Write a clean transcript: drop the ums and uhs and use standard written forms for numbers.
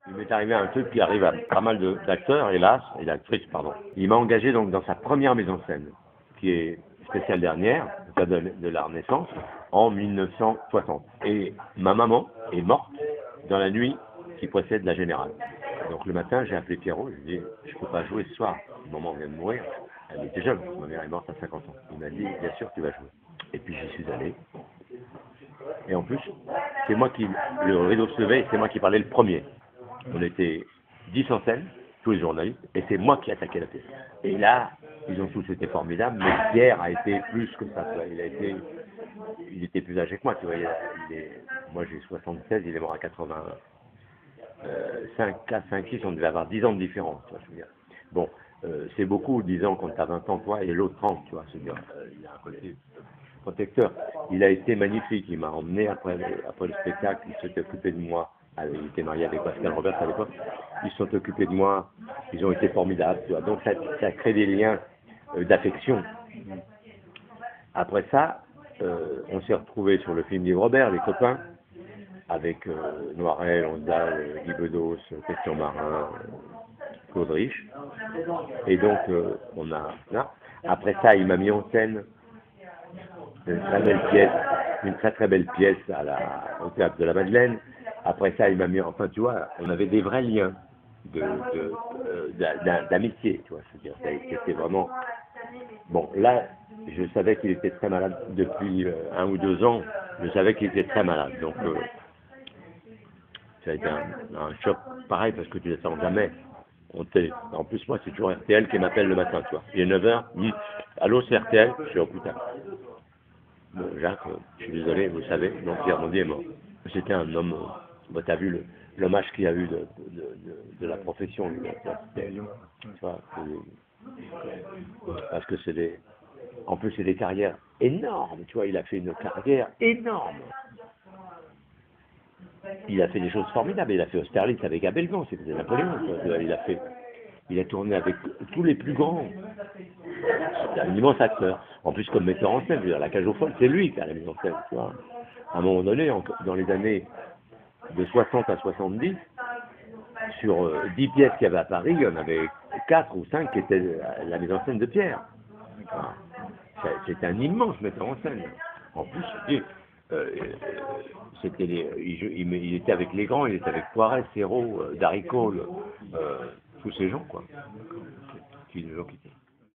Il m'est arrivé un truc qui arrive à pas mal d'acteurs, hélas, et d'actrices, pardon. Il m'a engagé donc dans sa première mise en scène, qui est spéciale dernière, de la Renaissance, en 1960. Et ma maman est morte dans la nuit qui précède la Générale. Donc le matin, j'ai appelé Pierrot, je lui ai dit, je peux pas jouer ce soir. Maman vient de mourir. Elle était jeune, ma mère est morte à 50 ans. Il m'a dit, bien sûr, tu vas jouer. Et puis j'y suis allé. Et en plus, c'est moi qui, le rideau se levait et c'est moi qui parlais le premier. On était 10 en scène, tous les journalistes, et c'est moi qui attaquais la pièce. Et là, ils ont tous été formidables, mais Pierre a été plus que ça. Tu vois. Il était plus âgé que moi. Tu vois. Moi j'ai 76, il est mort à 5, 6, on devait avoir 10 ans de différence. Tu vois, je veux dire. Bon, c'est beaucoup, 10 ans quand tu as 20 ans, toi, et l'autre 30, tu vois. Il a un côté protecteur. Il a été magnifique, il m'a emmené après le spectacle, il s'est occupé de moi. Il était marié avec Pascal Robert à l'époque. Ils se sont occupés de moi, ils ont été formidables. Tu vois. Donc ça crée des liens d'affection. Après ça, on s'est retrouvés sur le film d'Yves Robert, les copains, avec Noiret, Landal, Guy Bedos, Christian Marin, Claude Rich. Et donc, on a. Là. Après ça, il m'a mis en scène une très belle pièce, une très belle pièce au théâtre de la Madeleine. Après ça, il m'a mis, enfin tu vois, on avait des vrais liens d'amitié, tu vois, c'était vraiment. Bon, là, je savais qu'il était très malade depuis 1 ou 2 ans, je savais qu'il était très malade, donc ça a été un choc pareil parce que tu ne le sens jamais. En plus, moi, c'est toujours RTL qui m'appelle le matin, tu vois. Il est 9h, allô, c'est RTL, je suis au putain. Bon, Jacques, je suis désolé, vous savez, donc Pierre Mondy est mort. C'était un homme, tu as vu l'hommage qu'il a eu de la profession, lui, tu vois, parce que en plus c'est des carrières énormes, tu vois, il a fait une carrière énorme. Il a fait des choses formidables, il a fait Austerlitz avec Abelgan, c'était Napoléon, il a tourné avec tous les plus grands. C'est un immense acteur. En plus, comme metteur en scène, je veux dire, La Cage aux Folles, c'est lui qui a la mise en scène, tu vois. À un moment donné, dans les années de 60 à 70, sur 10 pièces qu'il y avait à Paris, il y en avait 4 ou 5 qui étaient la mise en scène de Pierre. C'est un immense metteur en scène. En plus, il était avec les grands, il était avec Poiret, Serrault, Darry Cole, tous ces gens, quoi, qui nous ont quittés.